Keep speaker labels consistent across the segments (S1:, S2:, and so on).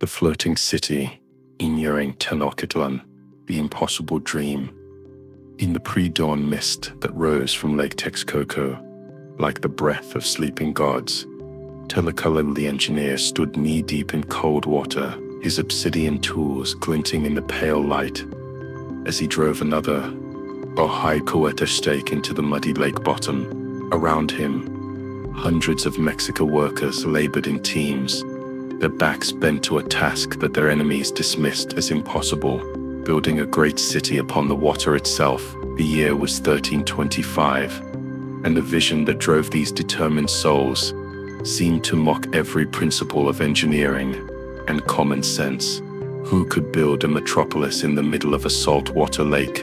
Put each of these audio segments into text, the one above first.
S1: The floating city, enduring Tenochtitlan, the impossible dream. In the pre-dawn mist that rose from Lake Texcoco, like the breath of sleeping gods, Tlacaelel the engineer stood knee-deep in cold water, his obsidian tools glinting in the pale light, as he drove another, high-coeta stake into the muddy lake bottom. Around him, hundreds of Mexica workers labored in teams, their backs bent to a task that their enemies dismissed as impossible, building a great city upon the water itself. The year was 1325, and the vision that drove these determined souls seemed to mock every principle of engineering and common sense. Who could build a metropolis in the middle of a saltwater lake?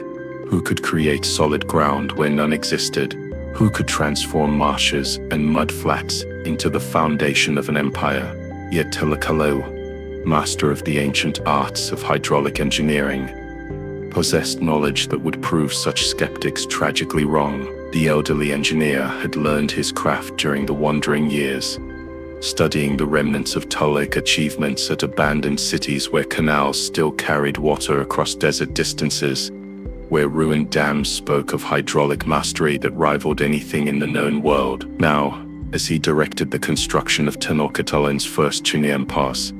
S1: Who could create solid ground where none existed? Who could transform marshes and mud flats into the foundation of an empire? Yet Tlacaelel, master of the ancient arts of hydraulic engineering, possessed knowledge that would prove such skeptics tragically wrong. The elderly engineer had learned his craft during the wandering years, studying the remnants of Toltec achievements at abandoned cities where canals still carried water across desert distances, where ruined dams spoke of hydraulic mastery that rivaled anything in the known world. Now, as he directed the construction of Tenochtitlan's first Chinampas,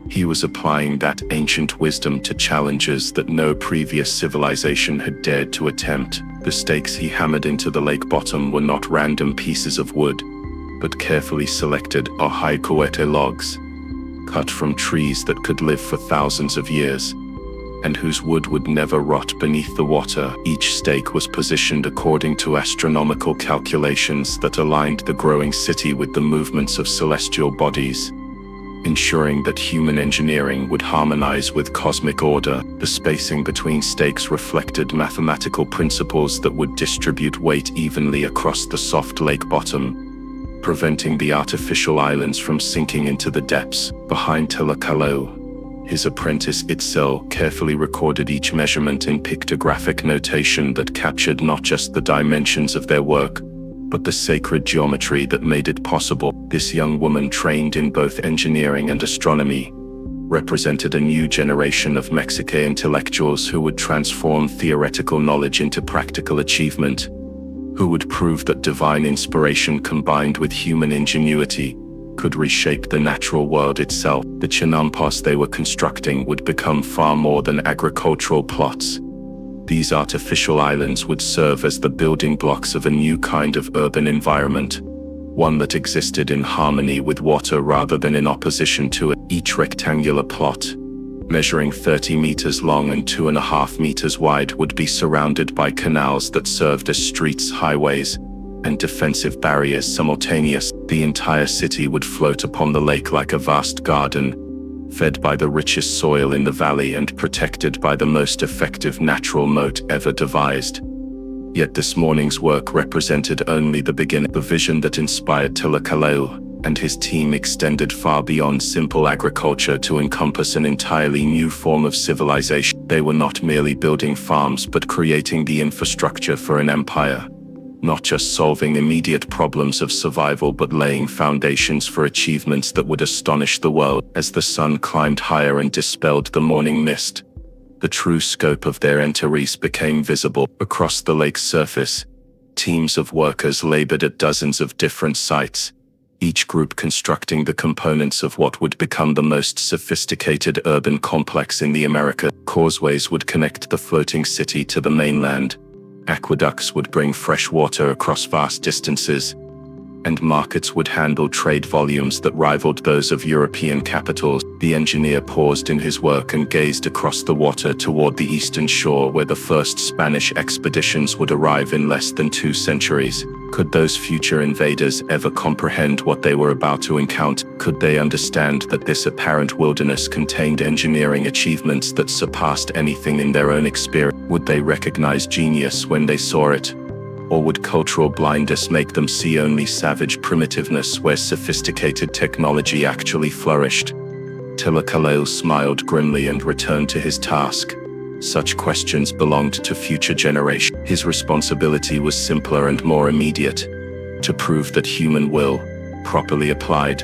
S1: he was applying that ancient wisdom to challenges that no previous civilization had dared to attempt. The stakes he hammered into the lake bottom were not random pieces of wood, but carefully selected high-coeta logs, cut from trees that could live for thousands of years, and whose wood would never rot beneath the water. Each stake was positioned according to astronomical calculations that aligned the growing city with the movements of celestial bodies, ensuring that human engineering would harmonize with cosmic order. The spacing between stakes reflected mathematical principles that would distribute weight evenly across the soft lake bottom, preventing the artificial islands from sinking into the depths. Behind Tlacaelel, his apprentice Itzel carefully recorded each measurement in pictographic notation that captured not just the dimensions of their work, but the sacred geometry that made it possible. This young woman, trained in both engineering and astronomy, represented a new generation of Mexica intellectuals who would transform theoretical knowledge into practical achievement, who would prove that divine inspiration combined with human ingenuity could reshape the natural world itself. The Chinampas they were constructing would become far more than agricultural plots. These artificial islands would serve as the building blocks of a new kind of urban environment, one that existed in harmony with water rather than in opposition to it. Each rectangular plot, measuring 30 meters long and 2.5 meters wide, would be surrounded by canals that served as streets, highways, and defensive barriers simultaneously. The entire city would float upon the lake like a vast garden, fed by the richest soil in the valley and protected by the most effective natural moat ever devised. Yet this morning's work represented only the beginning. The vision that inspired Tlacaelel and his team extended far beyond simple agriculture to encompass an entirely new form of civilization. They were not merely building farms but creating the infrastructure for an empire, not just solving immediate problems of survival but laying foundations for achievements that would astonish the world. As the sun climbed higher and dispelled the morning mist, the true scope of their enterprise became visible. Across the lake's surface, teams of workers labored at dozens of different sites, each group constructing the components of what would become the most sophisticated urban complex in the America. Causeways would connect the floating city to the mainland, aqueducts would bring fresh water across vast distances, and markets would handle trade volumes that rivaled those of European capitals. The engineer paused in his work and gazed across the water toward the eastern shore where the first Spanish expeditions would arrive in less than 2 centuries. Could those future invaders ever comprehend what they were about to encounter? Could they understand that this apparent wilderness contained engineering achievements that surpassed anything in their own experience? Would they recognize genius when they saw it? Or would cultural blindness make them see only savage primitiveness where sophisticated technology actually flourished? Tlacaelel smiled grimly and returned to his task. Such questions belonged to future generations. His responsibility was simpler and more immediate: to prove that human will, properly applied,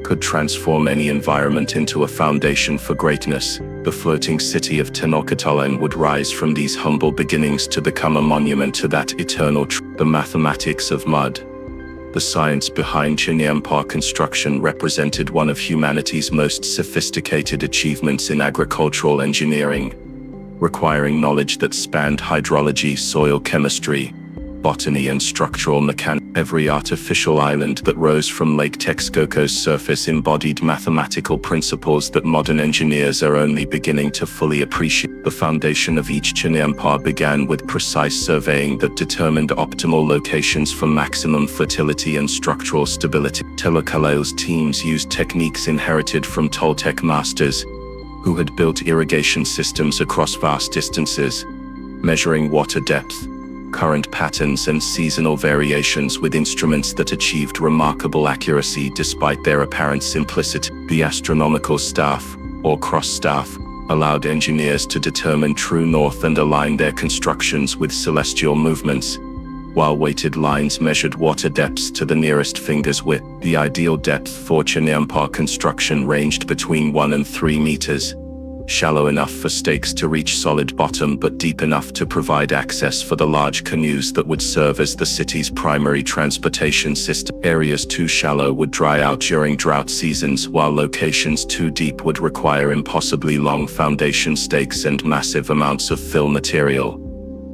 S1: could transform any environment into a foundation for greatness. The floating city of Tenochtitlan would rise from these humble beginnings to become a monument to that eternal truth. The mathematics of mud. The science behind Chinampa construction represented one of humanity's most sophisticated achievements in agricultural engineering, requiring knowledge that spanned hydrology, soil chemistry, botany, and structural mechanics. Every artificial island that rose from Lake Texcoco's surface embodied mathematical principles that modern engineers are only beginning to fully appreciate. The foundation of each Chinampa began with precise surveying that determined optimal locations for maximum fertility and structural stability. Tlacaelel's teams used techniques inherited from Toltec masters, who had built irrigation systems across vast distances, measuring water depth, current patterns, and seasonal variations with instruments that achieved remarkable accuracy despite their apparent simplicity. The astronomical staff, or cross-staff, allowed engineers to determine true north and align their constructions with celestial movements, while weighted lines measured water depths to the nearest finger's width. The ideal depth for Chinampa construction ranged between 1 and 3 meters, shallow enough for stakes to reach solid bottom but deep enough to provide access for the large canoes that would serve as the city's primary transportation system. Areas too shallow would dry out during drought seasons, while locations too deep would require impossibly long foundation stakes and massive amounts of fill material.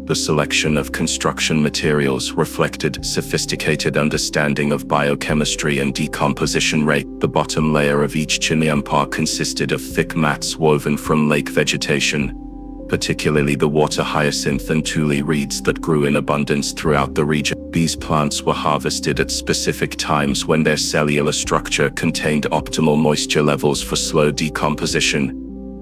S1: The selection of construction materials reflected sophisticated understanding of biochemistry and decomposition rate. The bottom layer of each Chinampa consisted of thick mats woven from lake vegetation, particularly the water hyacinth and tule reeds that grew in abundance throughout the region. These plants were harvested at specific times when their cellular structure contained optimal moisture levels for slow decomposition,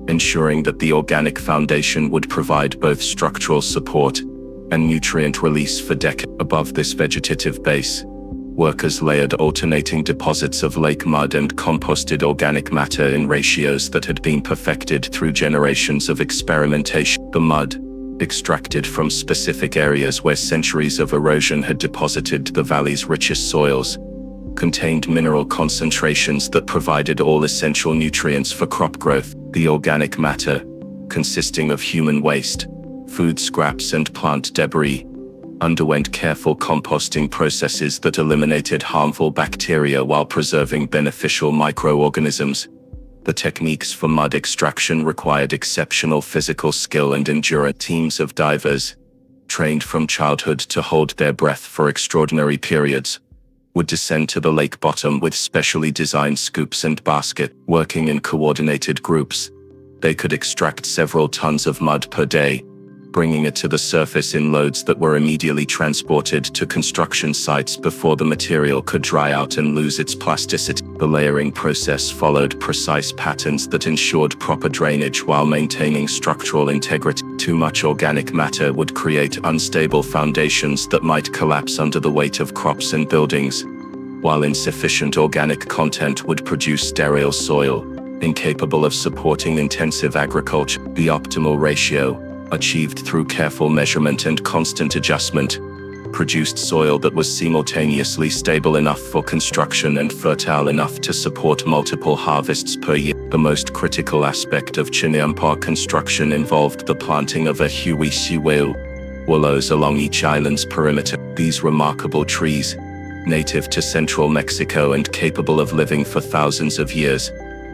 S1: ensuring that the organic foundation would provide both structural support and nutrient release for decades. Above this vegetative base, workers layered alternating deposits of lake mud and composted organic matter in ratios that had been perfected through generations of experimentation. The mud, extracted from specific areas where centuries of erosion had deposited the valley's richest soils, contained mineral concentrations that provided all essential nutrients for crop growth. The organic matter, consisting of human waste, food scraps, and plant debris, underwent careful composting processes that eliminated harmful bacteria while preserving beneficial microorganisms. The techniques for mud extraction required exceptional physical skill and endurance. Teams of divers, trained from childhood to hold their breath for extraordinary periods, would descend to the lake bottom with specially designed scoops and baskets. Working in coordinated groups, they could extract several tons of mud per day, bringing it to the surface in loads that were immediately transported to construction sites before the material could dry out and lose its plasticity. The layering process followed precise patterns that ensured proper drainage while maintaining structural integrity. Too much organic matter would create unstable foundations that might collapse under the weight of crops and buildings, while insufficient organic content would produce sterile soil, incapable of supporting intensive agriculture. The optimal ratio, achieved through careful measurement and constant adjustment, produced soil that was simultaneously stable enough for construction and fertile enough to support multiple harvests per year. The most critical aspect of Chinampa construction involved the planting of willows along each island's perimeter. These remarkable trees, native to central Mexico and capable of living for thousands of years,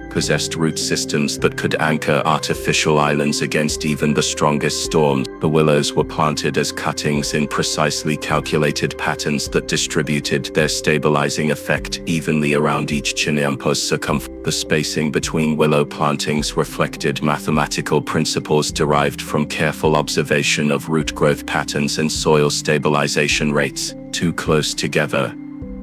S1: possessed root systems that could anchor artificial islands against even the strongest storms. The willows were planted as cuttings in precisely calculated patterns that distributed their stabilizing effect evenly around each Chinampa's circumference. The spacing between willow plantings reflected mathematical principles derived from careful observation of root growth patterns and soil stabilization rates. Too close together,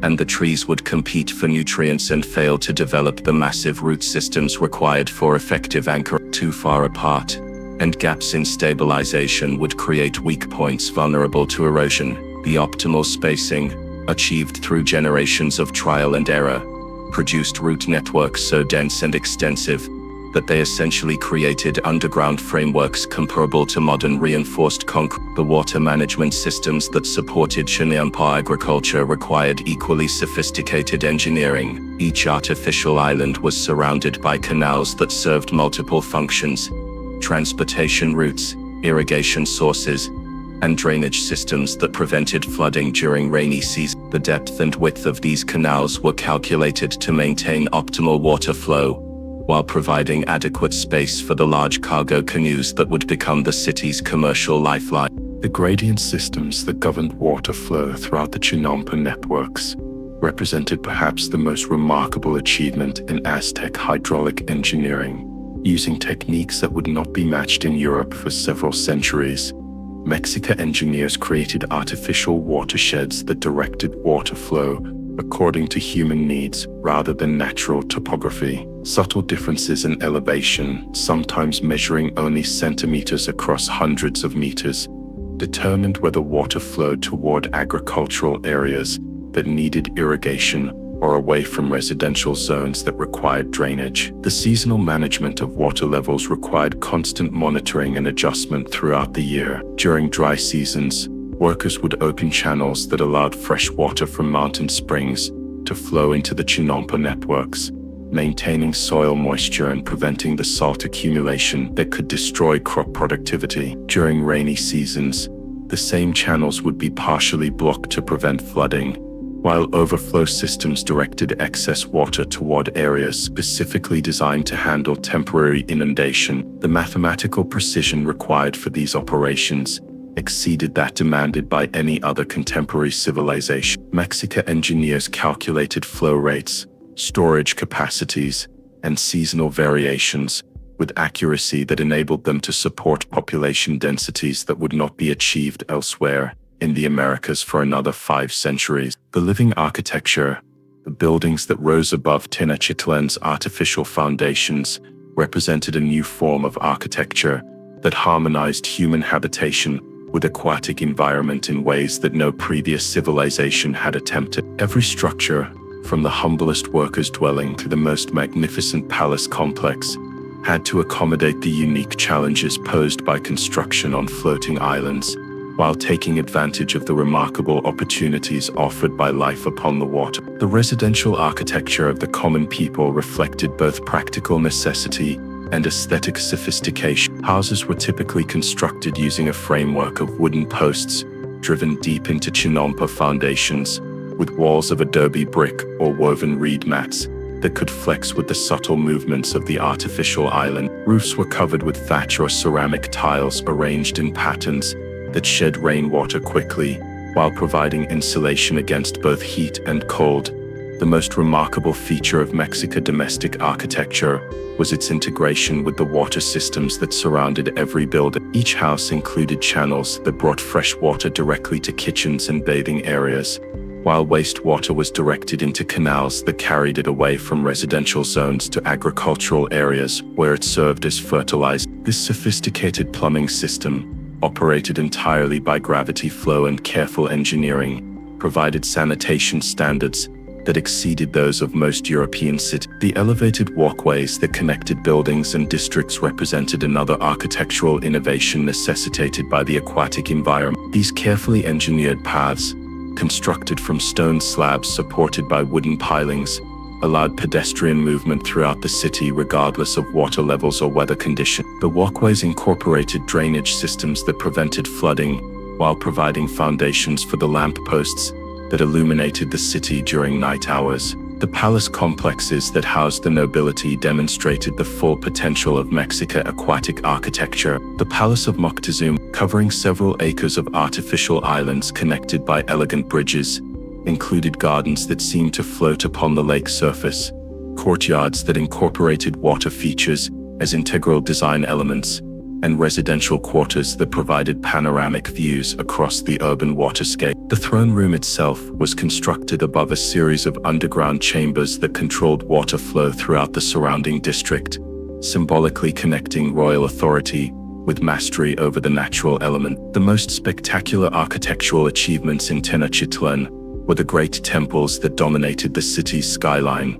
S1: and the trees would compete for nutrients and fail to develop the massive root systems required for effective anchor. Too far apart, and gaps in stabilization would create weak points vulnerable to erosion. The optimal spacing, achieved through generations of trial and error, produced root networks so dense and extensive
S2: that they essentially created underground frameworks comparable to modern reinforced concrete. The water management systems that supported Chinampa agriculture required equally sophisticated engineering. Each artificial island was surrounded by canals that served multiple functions: transportation routes, irrigation sources, and drainage systems that prevented flooding during rainy seasons. The depth and width of these canals were calculated to maintain optimal water flow, while providing adequate space for the large cargo canoes that would become the city's commercial lifeline.
S1: The gradient systems that governed water flow throughout the Chinampa networks represented perhaps the most remarkable achievement in Aztec hydraulic engineering. Using techniques that would not be matched in Europe for several centuries, Mexica engineers created artificial watersheds that directed water flow according to human needs rather than natural topography. Subtle differences in elevation, sometimes measuring only centimeters across hundreds of meters, determined whether water flowed toward agricultural areas that needed irrigation or away from residential zones that required drainage. The seasonal management of water levels required constant monitoring and adjustment throughout the year. During dry seasons, workers would open channels that allowed fresh water from mountain springs to flow into the Chinampa networks, maintaining soil moisture and preventing the salt accumulation that could destroy crop productivity. During rainy seasons, the same channels would be partially blocked to prevent flooding, while overflow systems directed excess water toward areas specifically designed to handle temporary inundation. The mathematical precision required for these operations exceeded that demanded by any other contemporary civilization. Mexica engineers calculated flow rates, storage capacities, and seasonal variations with accuracy that enabled them to support population densities that would not be achieved elsewhere in the Americas for another 5 centuries. The living architecture, the buildings that rose above Tenochtitlan's artificial foundations, represented a new form of architecture that harmonized human habitation with aquatic environment in ways that no previous civilization had attempted. Every structure, from the humblest worker's dwelling to the most magnificent palace complex, had to accommodate the unique challenges posed by construction on floating islands, while taking advantage of the remarkable opportunities offered by life upon the water. The residential architecture of the common people reflected both practical necessity and aesthetic sophistication. Houses were typically constructed using a framework of wooden posts driven deep into Chinampa foundations, with walls of adobe brick or woven reed mats that could flex with the subtle movements of the artificial island. Roofs were covered with thatch or ceramic tiles arranged in patterns that shed rainwater quickly, while providing insulation against both heat and cold. The most remarkable feature of Mexican domestic architecture was its integration with the water systems that surrounded every building. Each house included channels that brought fresh water directly to kitchens and bathing areas, while wastewater was directed into canals that carried it away from residential zones to agricultural areas where it served as fertilizer. This sophisticated plumbing system, operated entirely by gravity flow and careful engineering, provided sanitation standards that exceeded those of most European cities. The elevated walkways that connected buildings and districts represented another architectural innovation necessitated by the aquatic environment. These carefully engineered paths, constructed from stone slabs supported by wooden pilings, allowed pedestrian movement throughout the city regardless of water levels or weather conditions. The walkways incorporated drainage systems that prevented flooding, while providing foundations for the lampposts that illuminated the city during night hours. The palace complexes that housed the nobility demonstrated the full potential of Mexican aquatic architecture. The Palace of Moctezuma, covering several acres of artificial islands connected by elegant bridges, included gardens that seemed to float upon the lake surface, courtyards that incorporated water features as integral design elements, and residential quarters that provided panoramic views across the urban waterscape. The throne room itself was constructed above a series of underground chambers that controlled water flow throughout the surrounding district, symbolically connecting royal authority with mastery over the natural element. The most spectacular architectural achievements in Tenochtitlan were the great temples that dominated the city's skyline.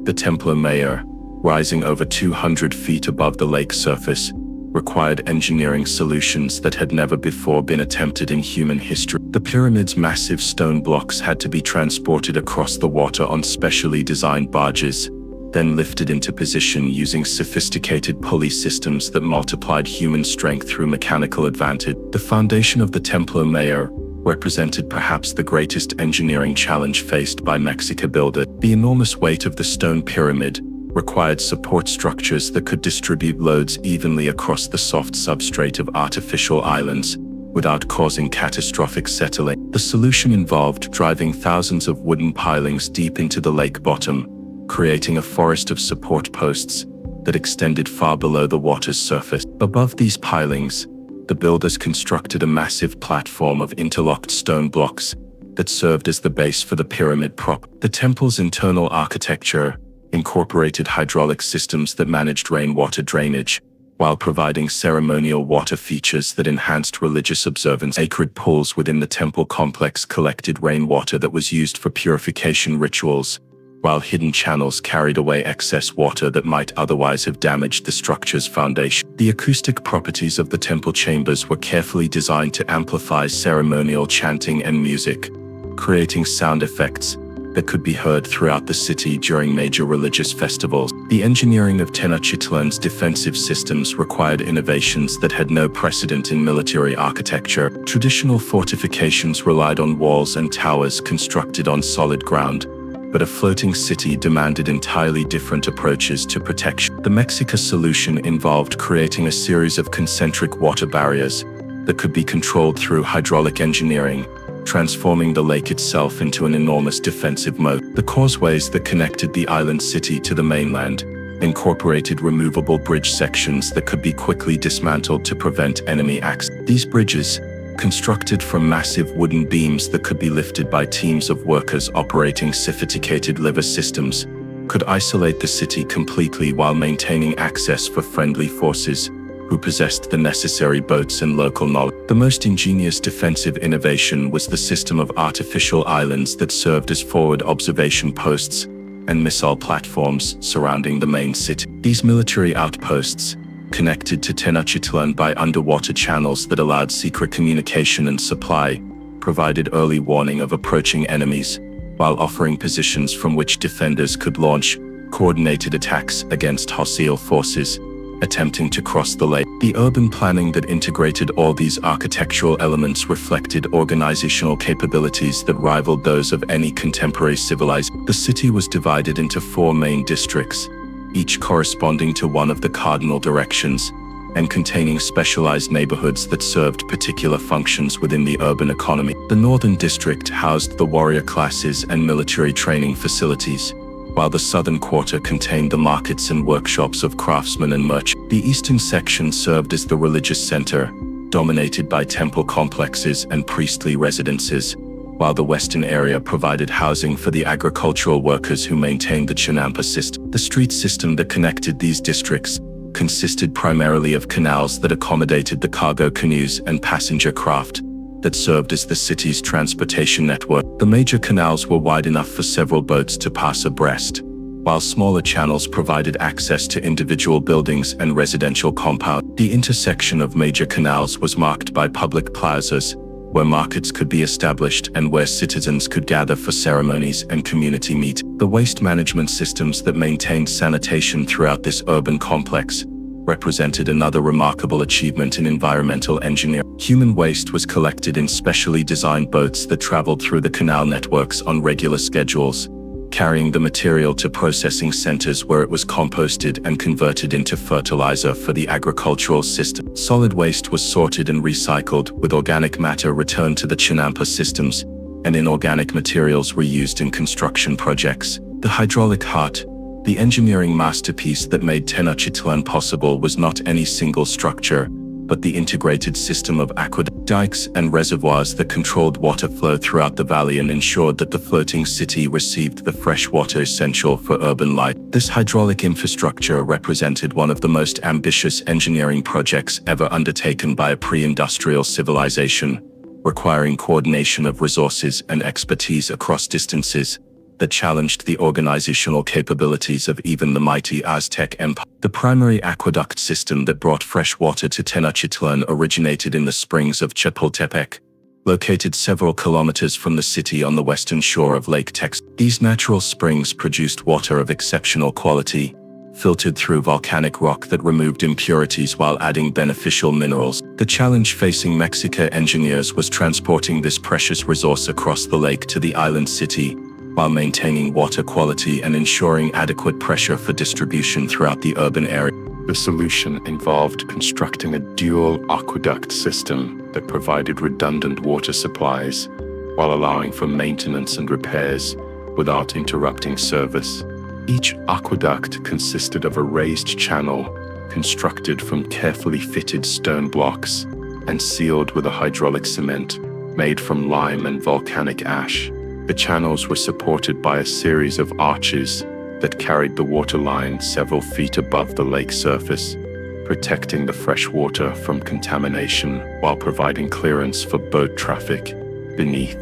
S1: The Templo Mayor,
S2: rising over 200 feet above the lake surface, required engineering solutions that had never before been attempted in human history. The pyramid's massive stone blocks had to be transported across the water on specially designed barges, then lifted into position using sophisticated pulley systems that multiplied human strength through mechanical advantage. The foundation of the Templo Mayor represented perhaps the greatest engineering challenge faced by Mexica builders. The enormous weight of the stone pyramid required support structures that could distribute loads evenly across the soft substrate of artificial islands without causing catastrophic settling. The solution involved driving thousands of wooden pilings deep into the lake bottom, creating a forest of support posts that extended far below the water's surface. Above these pilings, the builders constructed a massive platform of interlocked stone blocks that served as the base for the pyramid prop. The temple's internal architecture incorporated hydraulic systems that managed rainwater drainage, while providing ceremonial water features that enhanced religious observance. Sacred pools within the temple complex collected rainwater that was used for purification rituals, while hidden channels carried away excess water that might otherwise have damaged the structure's foundation. The acoustic properties of the temple chambers were carefully designed to amplify ceremonial chanting and music, creating sound effects that could be heard throughout the city during major religious festivals. The engineering of Tenochtitlan's defensive systems required innovations that had no precedent in military architecture. Traditional fortifications relied on walls and towers constructed on solid ground, but a floating city demanded entirely different approaches to protection. The Mexica solution involved creating a series of concentric water barriers that could be controlled through hydraulic engineering, transforming the lake itself into an enormous defensive moat. The causeways that connected the island city to the mainland incorporated removable bridge sections that could be quickly dismantled to prevent enemy access. These bridges, constructed from massive wooden beams that could be lifted by teams of workers operating sophisticated lever systems, could isolate the city completely while maintaining access for friendly forces who possessed the necessary boats and local knowledge. The most ingenious defensive innovation was the system of artificial islands that served as forward observation posts and missile platforms surrounding the main city. These military outposts, connected to Tenochtitlan by underwater channels that allowed secret communication and supply, provided early warning of approaching enemies, while offering positions from which defenders could launch coordinated attacks against hostile forces attempting to cross the lake. The urban planning that integrated all these architectural elements reflected organizational capabilities that rivaled those of any contemporary civilization. The city was divided into 4 main districts, each corresponding to one of the cardinal directions, and containing specialized neighborhoods that served particular functions within the urban economy. The northern district housed the warrior classes and military training facilities, while the southern quarter contained the markets and workshops of craftsmen and merchants. The eastern section served as the religious center, dominated by temple complexes and priestly residences, while the western area provided housing for the agricultural workers who maintained the Chinampas system. The street system that connected these districts consisted primarily of canals that accommodated the cargo canoes and passenger craft that served as the city's transportation network. The major canals were wide enough for several boats to pass abreast, while smaller channels provided access to individual buildings and residential compounds. The intersection of major canals was marked by public plazas, where markets could be established and where citizens could gather for ceremonies and community meetings. The waste management systems that maintained sanitation throughout this urban complex represented another remarkable achievement in environmental engineering. Human waste was collected in specially designed boats that traveled through the canal networks on regular schedules, carrying the material to processing centers where it was composted and converted into fertilizer for the agricultural system. Solid waste was sorted and recycled, with organic matter returned to the Chinampa systems, and inorganic materials were used in construction projects. The hydraulic heart, the engineering masterpiece that made Tenochtitlan possible, was not any single structure, but the integrated system of aqueducts, dikes, and reservoirs that controlled water flow throughout the valley and ensured that the floating city received the fresh water essential for urban life. This hydraulic infrastructure represented one of the most ambitious engineering projects ever undertaken by a pre-industrial civilization, requiring coordination of resources and expertise across distances, that challenged the organizational capabilities of even the mighty Aztec Empire. The primary aqueduct system that brought fresh water to Tenochtitlan originated in the springs of Chapultepec, located several kilometers from the city on the western shore of Lake Texas. These natural springs produced water of exceptional quality, filtered through volcanic rock that removed impurities while adding beneficial minerals. The challenge facing Mexica engineers was transporting this precious resource across the lake to the island city, while maintaining water quality and ensuring adequate pressure for distribution throughout the urban area.
S1: The solution involved constructing a dual aqueduct system that provided redundant water supplies while allowing for maintenance and repairs without interrupting service. Each aqueduct consisted of a raised channel constructed from carefully fitted stone blocks and sealed with a hydraulic cement made from lime and volcanic ash. The channels were supported by a series of arches that carried the water line several feet above the lake surface, protecting the fresh water from contamination while providing clearance for boat traffic beneath.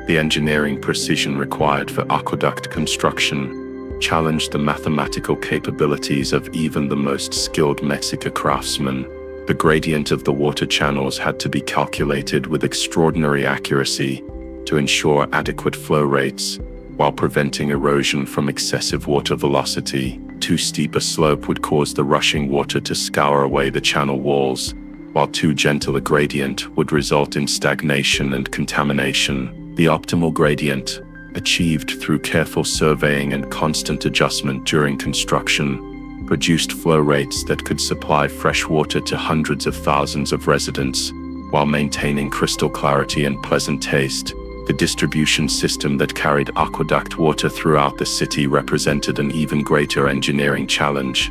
S1: The engineering precision required for aqueduct construction challenged the mathematical capabilities of even the most skilled Mexica craftsmen. The gradient of the water channels had to be calculated with extraordinary accuracy to ensure adequate flow rates, while preventing erosion from excessive water velocity. Too steep a slope would cause the rushing water to scour away the channel walls, while too gentle a gradient would result in stagnation and contamination. The optimal gradient, achieved through careful surveying and constant adjustment during construction, produced flow rates that could supply fresh water to hundreds of thousands of residents, while maintaining crystal clarity and pleasant taste. The distribution system that carried aqueduct water throughout the city represented an even greater engineering challenge.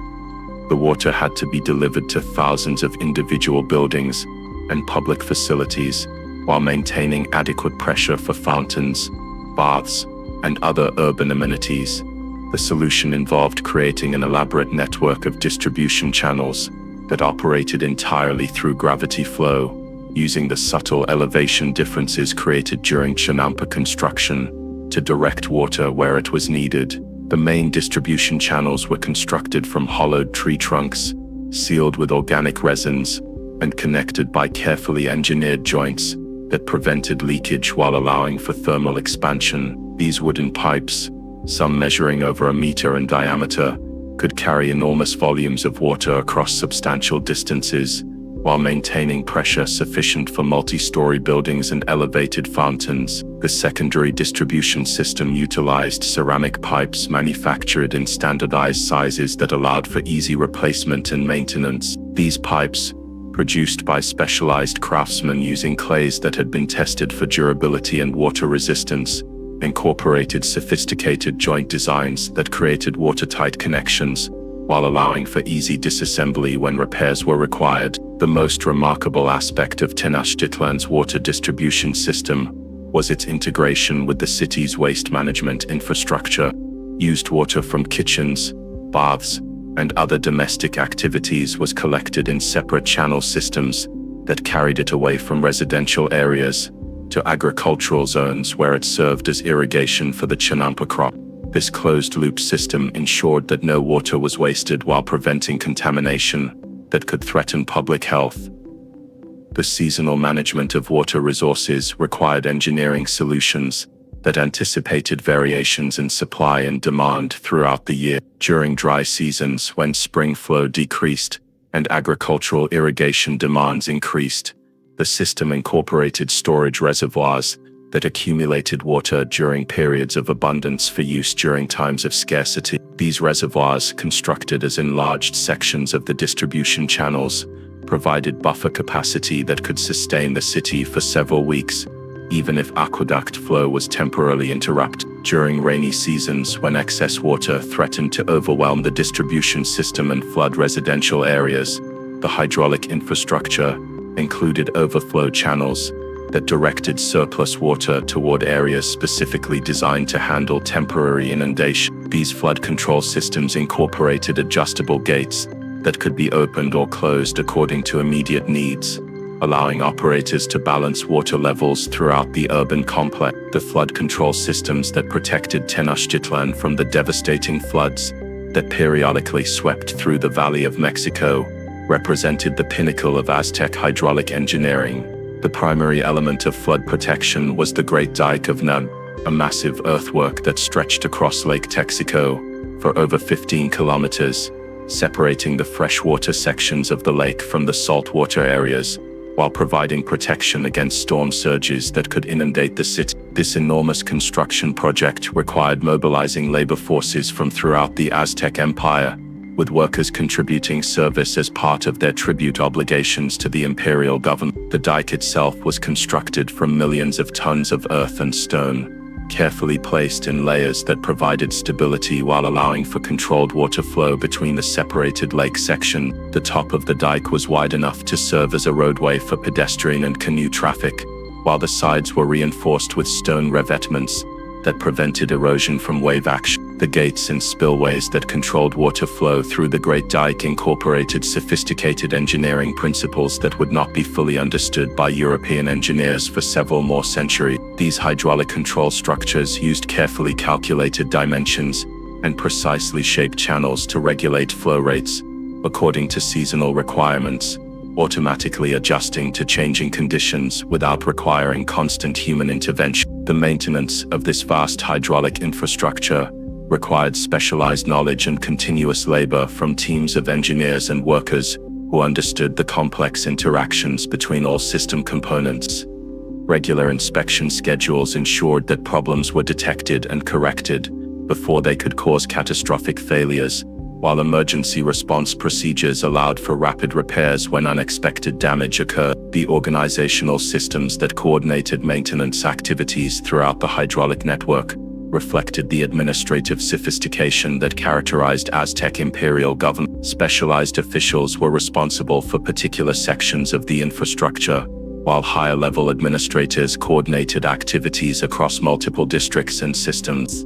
S1: The water had to be delivered to thousands of individual buildings and public facilities, while maintaining adequate pressure for fountains, baths, and other urban amenities. The solution involved creating an elaborate network of distribution channels that operated entirely through gravity flow, using the subtle elevation differences created during Chinampa construction to direct water where it was needed. The main distribution channels were constructed from hollowed tree trunks, sealed with organic resins, and connected by carefully engineered joints that prevented leakage while allowing for thermal expansion. These wooden pipes, some measuring over a meter in diameter, could carry enormous volumes of water across substantial distances, while maintaining pressure sufficient for multi-story buildings and elevated fountains. The secondary distribution system utilized ceramic pipes manufactured in standardized sizes that allowed for easy replacement and maintenance. These pipes, produced by specialized craftsmen using clays that had been tested for durability and water resistance, incorporated sophisticated joint designs that created watertight connections, while allowing for easy disassembly when repairs were required. The most remarkable aspect of Tenochtitlan's water distribution system was its integration with the city's waste management infrastructure. Used water from kitchens, baths, and other domestic activities was collected in separate channel systems that carried it away from residential areas to agricultural zones where it served as irrigation for the Chinampa crop. This closed-loop system ensured that no water was wasted while preventing contamination that could threaten public health. The seasonal management of water resources required engineering solutions that anticipated variations in supply and demand throughout the year. During dry seasons, when spring flow decreased and agricultural irrigation demands increased, the system incorporated storage reservoirs that accumulated water during periods of abundance for use during times of scarcity. These reservoirs, constructed as enlarged sections of the distribution channels, provided buffer capacity that could sustain the city for several weeks, even if aqueduct flow was temporarily interrupted. During rainy seasons, when excess water threatened to overwhelm the distribution system and flood residential areas, the hydraulic infrastructure included overflow channels that directed surplus water toward areas specifically designed to handle temporary inundation. These flood control systems incorporated adjustable gates that could be opened or closed according to immediate needs,
S2: allowing operators to balance water levels throughout the urban complex. The flood control systems that protected Tenochtitlan from the devastating floods that periodically swept through the Valley of Mexico represented the pinnacle of Aztec hydraulic engineering. The primary element of flood protection was the Great Dike of Nun, a massive earthwork that stretched across Lake Texaco for over 15 kilometers, separating the freshwater sections of the lake from the saltwater areas, while providing protection against storm surges that could inundate the city. This enormous construction project required mobilizing labor forces from throughout the Aztec Empire, with workers contributing service as part of their tribute obligations to the imperial government. The dike itself was constructed from millions of tons of earth and stone, carefully placed in layers that provided stability while allowing for controlled water flow between the separated lake section. The top of the dike was wide enough to serve as a roadway for pedestrian and canoe traffic, while the sides were reinforced with stone revetments that prevented erosion from wave action. The gates and spillways that controlled water flow through the Great Dike incorporated sophisticated engineering principles that would not be fully understood by European engineers for several more centuries. These hydraulic control structures used carefully calculated dimensions and precisely shaped channels to regulate flow rates according to seasonal requirements, automatically adjusting to changing conditions without requiring constant human intervention. The maintenance of this vast hydraulic infrastructure required specialized knowledge and continuous labor from teams of engineers and workers who understood the complex interactions between all system components. Regular inspection schedules ensured that problems were detected and corrected before they could cause catastrophic failures, while emergency response procedures allowed for rapid repairs when unexpected damage occurred. The organizational systems that coordinated maintenance activities throughout the hydraulic network reflected the administrative sophistication that characterized Aztec imperial government. Specialized officials were responsible for particular sections of the infrastructure, while higher-level administrators coordinated activities across multiple districts and systems.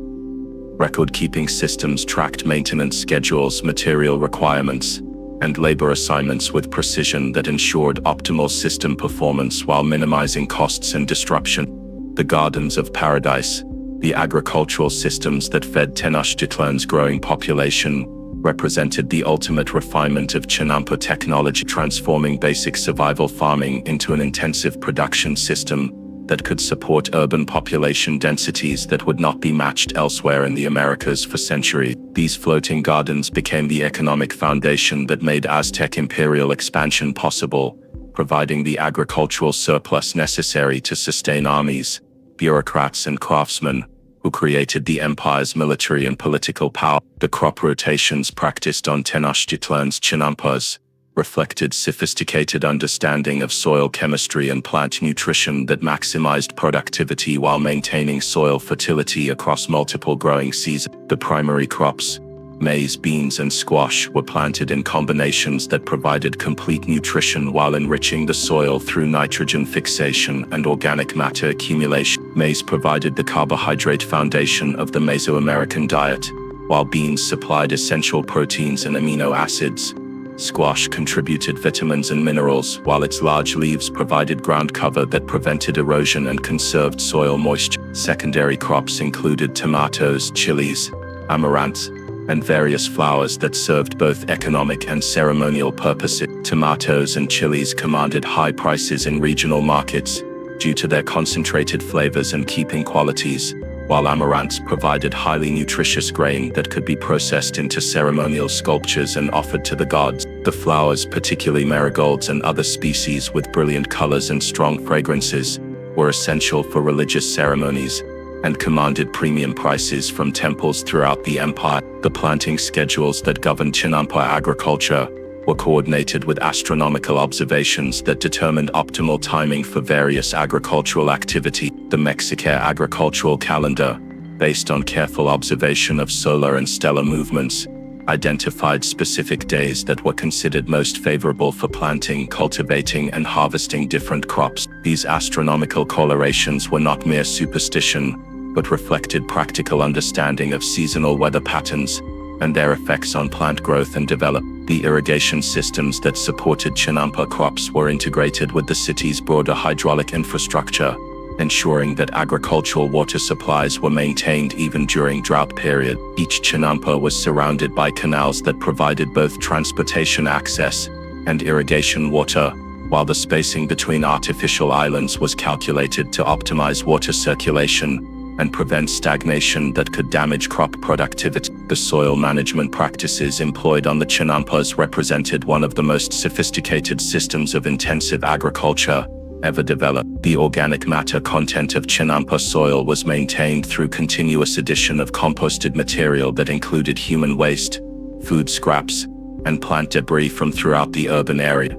S2: Record-keeping systems tracked maintenance schedules, material requirements, and labor assignments with precision that ensured optimal system performance while minimizing costs and disruption. The Gardens of Paradise, the agricultural systems that fed Tenochtitlan's growing population, represented the ultimate refinement of Chinampa technology, transforming basic survival farming into an intensive production system that could support urban population densities that would not be matched elsewhere in the Americas for centuries. These floating gardens became the economic foundation that made Aztec imperial expansion possible, providing the agricultural surplus necessary to sustain armies, bureaucrats, and craftsmen who created the empire's military and political power. The crop rotations practiced on Tenochtitlan's Chinampas reflected sophisticated understanding of soil chemistry and plant nutrition that maximized productivity while maintaining soil fertility across multiple growing seasons. The primary crops, maize, beans, and squash, were planted in combinations that provided complete nutrition while enriching the soil through nitrogen fixation and organic matter accumulation. Maize provided the carbohydrate foundation of the Mesoamerican diet, while beans supplied essential proteins and amino acids. Squash contributed vitamins and minerals, while its large leaves provided ground cover that prevented erosion and conserved soil moisture. Secondary crops included tomatoes, chilies, amaranth, and various flowers that served both economic and ceremonial purposes. Tomatoes and chilies commanded high prices in regional markets due to their concentrated flavors and keeping qualities, while amaranths provided highly nutritious grain that could be processed into ceremonial sculptures and offered to the gods. The flowers, particularly marigolds and other species with brilliant colors and strong fragrances, were essential for religious ceremonies and commanded premium prices from temples throughout the empire. The planting schedules that governed Chinampa agriculture were coordinated with astronomical observations that determined optimal timing for various agricultural activity. The Mexica agricultural calendar, based on careful observation of solar and stellar movements, identified specific days that were considered most favorable for planting, cultivating, and harvesting different crops. These astronomical correlations were not mere superstition, but reflected practical understanding of seasonal weather patterns and their effects on plant growth and development. The irrigation systems that supported Chinampa crops were integrated with the city's broader hydraulic infrastructure, ensuring that agricultural water supplies were maintained even during drought period. Each Chinampa was surrounded by canals that provided both transportation access and irrigation water, while the spacing between artificial islands was calculated to optimize water circulation and prevent stagnation that could damage crop productivity. The soil management practices employed on the Chinampas represented one of the most sophisticated systems of intensive agriculture ever developed. The organic matter content of Chinampa soil was maintained through continuous addition of composted material that included human waste, food scraps, and plant debris from throughout the urban area.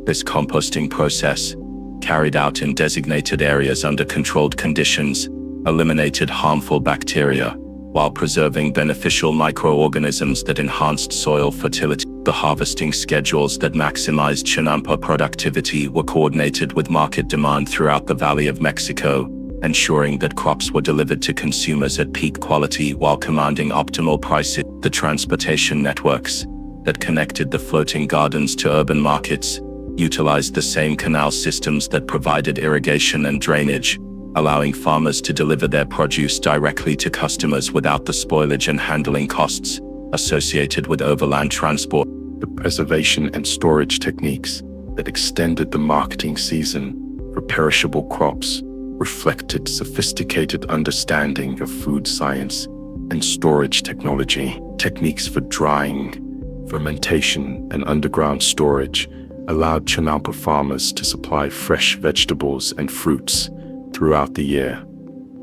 S2: This composting process, carried out in designated areas under controlled conditions, eliminated harmful bacteria, while preserving beneficial microorganisms that enhanced soil fertility. The harvesting schedules that maximized Chinampa productivity were coordinated with market demand throughout the Valley of Mexico, ensuring that crops were delivered to consumers at peak quality while commanding optimal prices. The transportation networks that connected the floating gardens to urban markets utilized the same canal systems that provided irrigation and drainage, allowing farmers to deliver their produce directly to customers without the spoilage and handling costs associated with overland transport.
S1: The preservation and storage techniques that extended the marketing season for perishable crops reflected sophisticated understanding of food science and storage technology. Techniques for drying, fermentation, and underground storage allowed Chinampa farmers to supply fresh vegetables and fruits throughout the year.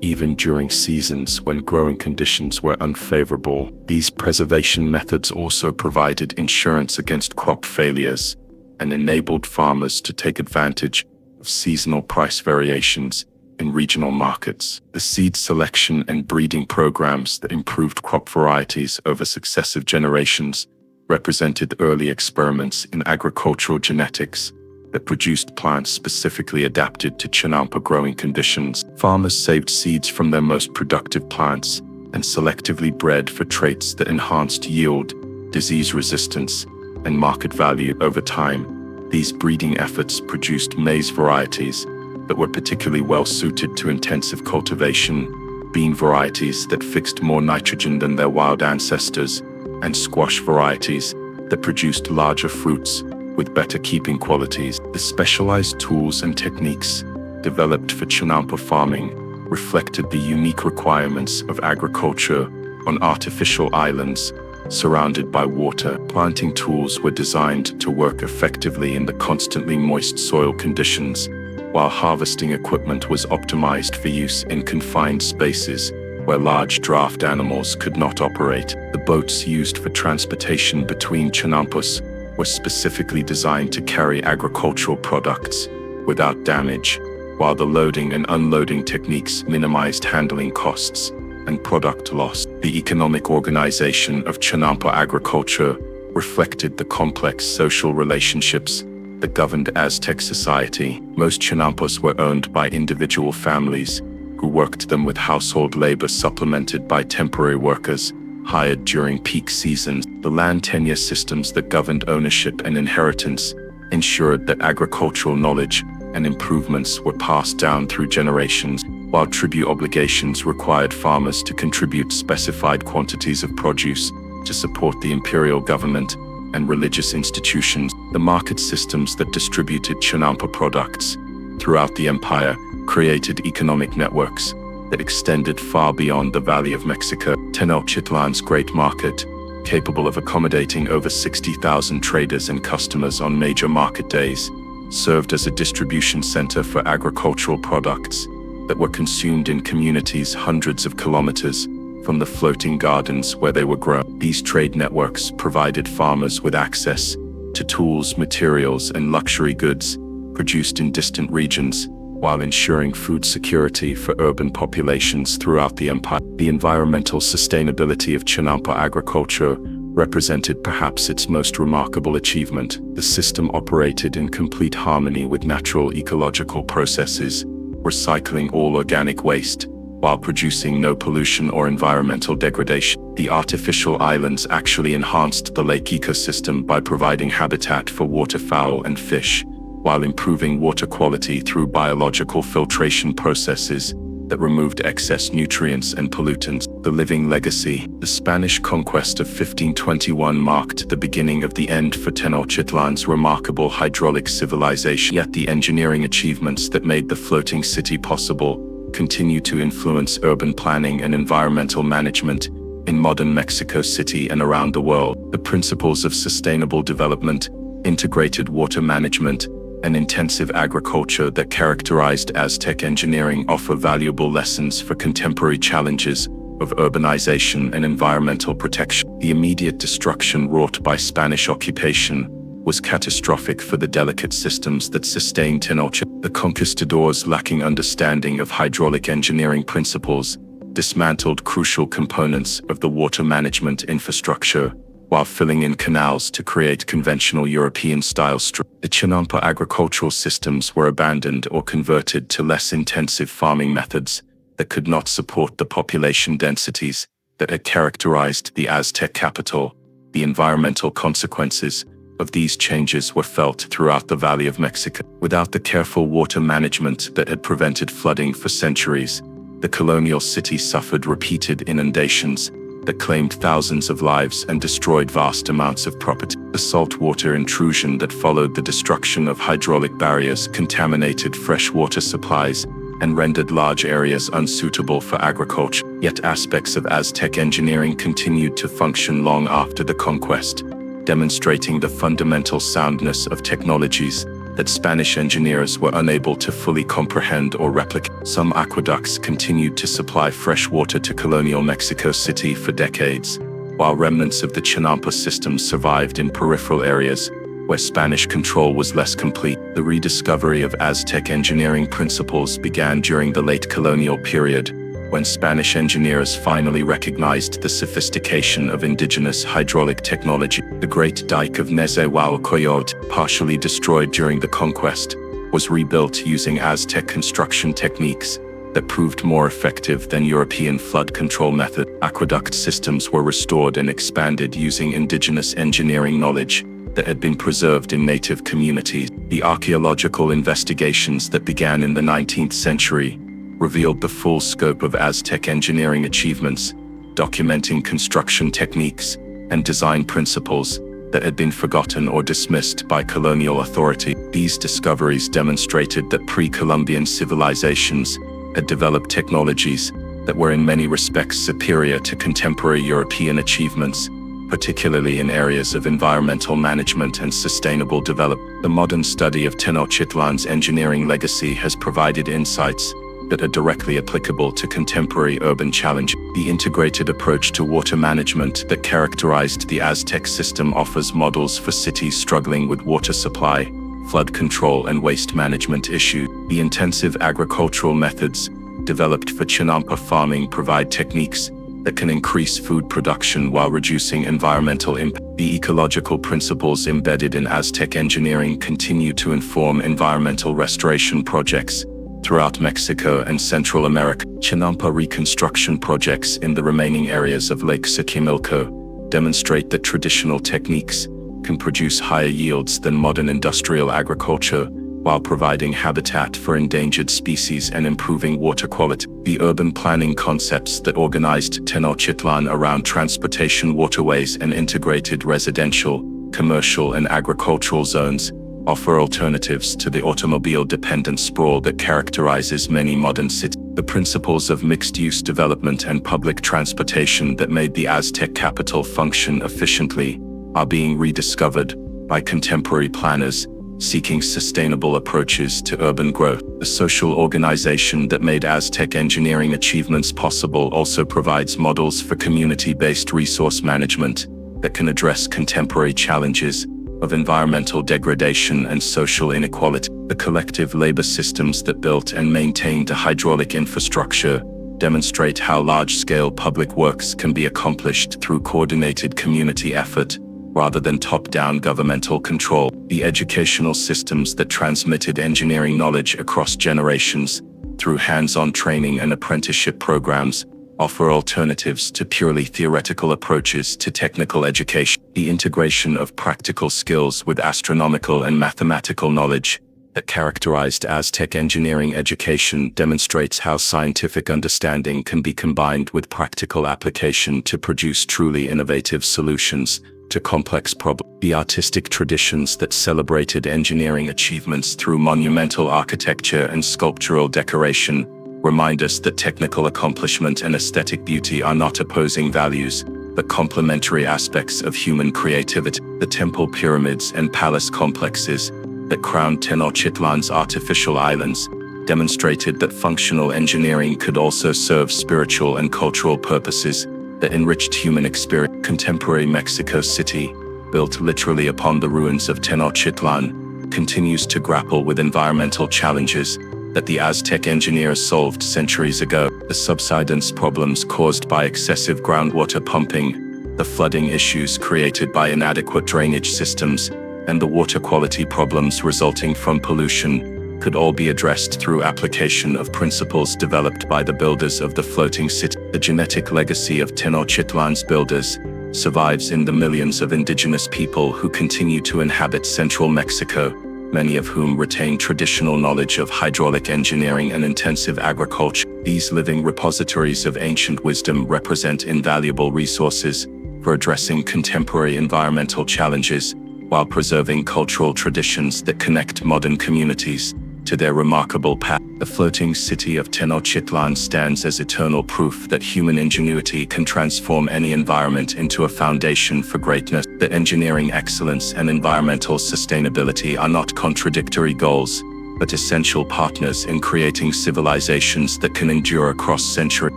S1: Even during seasons when growing conditions were unfavorable, these preservation methods also provided insurance against crop failures and enabled farmers to take advantage of seasonal price variations in regional markets. The seed selection and breeding programs that improved crop varieties over successive generations represented early experiments in agricultural genetics that produced plants specifically adapted to Chinampa growing conditions. Farmers saved seeds from their most productive plants and selectively bred for traits that enhanced yield, disease resistance, and market value over time. These breeding efforts produced maize varieties that were particularly well suited to intensive cultivation, bean varieties that fixed more nitrogen than their wild ancestors, and squash varieties that produced larger fruits with better keeping qualities. The specialized tools and techniques developed for Chinampa farming reflected the unique requirements of agriculture on artificial islands surrounded by water. Planting tools were designed to work effectively in the constantly moist soil conditions, while harvesting equipment was optimized for use in confined spaces where large draft animals could not operate. The boats used for transportation between Chinampas were specifically designed to carry agricultural products without damage, while the loading and unloading techniques minimized handling costs and product loss. The economic organization of Chinampa agriculture reflected the complex social relationships that governed Aztec society. Most Chinampas were owned by individual families who worked them with household labor supplemented by temporary workers hired during peak seasons. The land tenure systems that governed ownership and inheritance ensured that agricultural knowledge and improvements were passed down through generations, while tribute obligations required farmers to contribute specified quantities of produce to support the imperial government and religious institutions. The market systems that distributed Chinampa products throughout the empire created economic networks that extended far beyond the Valley of Mexico. Tenochtitlan's great market, capable of accommodating over 60,000 traders and customers on major market days, served as a distribution center for agricultural products that were consumed in communities hundreds of kilometers from the floating gardens where they were grown. These trade networks provided farmers with access to tools, materials, and luxury goods produced in distant regions, while ensuring food security for urban populations throughout the empire. The environmental sustainability of Chinampa agriculture represented perhaps its most remarkable achievement. The system operated in complete harmony with natural ecological processes, recycling all organic waste, while producing no pollution or environmental degradation. The artificial islands actually enhanced the lake ecosystem by providing habitat for waterfowl and fish, while improving water quality through biological filtration processes that removed excess nutrients and pollutants. The living legacy. The Spanish conquest of 1521 marked the beginning of the end for Tenochtitlan's remarkable hydraulic civilization. Yet the engineering achievements that made the floating city possible continue to influence urban planning and environmental management in modern Mexico City and around the world. The principles of sustainable development, integrated water management, and intensive agriculture that characterized Aztec engineering offer valuable lessons for contemporary challenges of urbanization and environmental protection. The immediate destruction wrought by Spanish occupation was catastrophic for the delicate systems that sustained Tenochtitlan. The conquistadors, lacking understanding of hydraulic engineering principles, dismantled crucial components of the water management infrastructure while filling in canals to create conventional European-style streams. The Chinampa agricultural systems were abandoned or converted to less intensive farming methods that could not support the population densities that had characterized the Aztec capital. The environmental consequences of these changes were felt throughout the Valley of Mexico. Without the careful water management that had prevented flooding for centuries, the colonial city suffered repeated inundations that claimed thousands of lives and destroyed vast amounts of property. The saltwater intrusion that followed the destruction of hydraulic barriers contaminated freshwater supplies and rendered large areas unsuitable for agriculture. Yet aspects of Aztec engineering continued to function long after the conquest, demonstrating the fundamental soundness of technologies that Spanish engineers were unable to fully comprehend or replicate. Some aqueducts continued to supply fresh water to colonial Mexico City for decades, while remnants of the Chinampa system survived in peripheral areas where Spanish control was less complete. The rediscovery of Aztec engineering principles began during the late colonial period, when Spanish engineers finally recognized the sophistication of indigenous hydraulic technology. The Great Dike of Nezahualcóyotl, partially destroyed during the conquest, was rebuilt using Aztec construction techniques that proved more effective than European flood control methods. Aqueduct systems were restored and expanded using indigenous engineering knowledge that had been preserved in native communities. The archaeological investigations that began in the 19th century revealed the full scope of Aztec engineering achievements, documenting construction techniques and design principles that had been forgotten or dismissed by colonial authority. These discoveries demonstrated that pre-Columbian civilizations had developed technologies that were in many respects superior to contemporary European achievements, particularly in areas of environmental management and sustainable development. The modern study of Tenochtitlan's engineering legacy has provided insights that are directly applicable to contemporary urban challenges. The integrated approach to water management that characterized the Aztec system offers models for cities struggling with water supply, flood control, and waste management issues. The intensive agricultural methods developed for Chinampa farming provide techniques that can increase food production while reducing environmental impact. The ecological principles embedded in Aztec engineering continue to inform environmental restoration projects throughout Mexico and Central America. Chinampa reconstruction projects in the remaining areas of Lake Xochimilco demonstrate that traditional techniques can produce higher yields than modern industrial agriculture, while providing habitat for endangered species and improving water quality. The urban planning concepts that organized Tenochtitlan around transportation waterways and integrated residential, commercial, and agricultural zones offer alternatives to the automobile-dependent sprawl that characterizes many modern cities. The principles of mixed-use development and public transportation that made the Aztec capital function efficiently are being rediscovered by contemporary planners seeking sustainable approaches to urban growth. The social organization that made Aztec engineering achievements possible also provides models for community-based resource management that can address contemporary challenges of environmental degradation and social inequality. The collective labor systems that built and maintained a hydraulic infrastructure demonstrate how large-scale public works can be accomplished through coordinated community effort rather than top-down governmental control. The educational systems that transmitted engineering knowledge across generations through hands-on training and apprenticeship programs
S2: offer alternatives to purely theoretical approaches to technical education. The integration of practical skills with astronomical and mathematical knowledge that characterized Aztec engineering education demonstrates how scientific understanding can be combined with practical application to produce truly innovative solutions to complex problems. The artistic traditions that celebrated engineering achievements through monumental architecture and sculptural decoration remind us that technical accomplishment and aesthetic beauty are not opposing values, but complementary aspects of human creativity. The temple pyramids and palace complexes that crowned Tenochtitlan's artificial islands demonstrated that functional engineering could also serve spiritual and cultural purposes that enriched human experience. Contemporary Mexico City, built literally upon the ruins of Tenochtitlan, continues to grapple with environmental challenges that the Aztec engineers solved centuries ago. The subsidence problems caused by excessive groundwater pumping, the flooding issues created by inadequate drainage systems, and the water quality problems resulting from pollution could all be addressed through application of principles developed by the builders of the floating city. The genetic legacy of Tenochtitlan's builders survives in the millions of indigenous people who continue to inhabit central Mexico, many of whom retain traditional knowledge of hydraulic engineering and intensive agriculture. These living repositories of ancient wisdom represent invaluable resources for addressing contemporary environmental challenges while preserving cultural traditions that connect modern communities to their remarkable past. The floating city of Tenochtitlan stands as eternal proof that human ingenuity can transform any environment into a foundation for greatness. That engineering excellence and environmental sustainability are not contradictory goals, but essential partners in creating civilizations that can endure across centuries.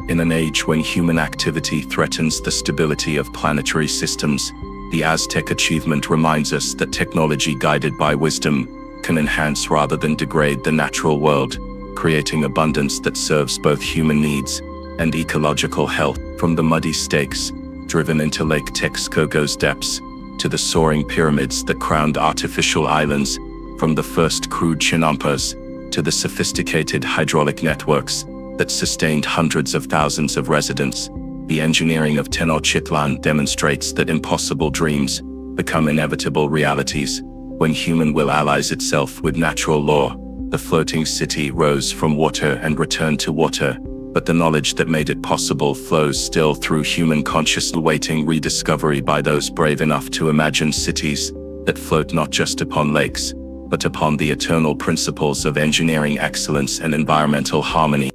S2: In an age when human activity threatens the stability of planetary systems, the Aztec achievement reminds us that technology guided by wisdom can enhance rather than degrade the natural world, creating abundance that serves both human needs and ecological health. From the muddy stakes driven into Lake Texcoco's depths to the soaring pyramids that crowned artificial islands, from the first crude Chinampas to the sophisticated hydraulic networks that sustained hundreds of thousands of residents, the engineering of Tenochtitlan demonstrates that impossible dreams become inevitable realities when human will allies itself with natural law. The floating city rose from water and returned to water, but the knowledge that made it possible flows still through human consciousness, awaiting rediscovery by those brave enough to imagine cities that float not just upon lakes, but upon the eternal principles of engineering excellence and environmental harmony.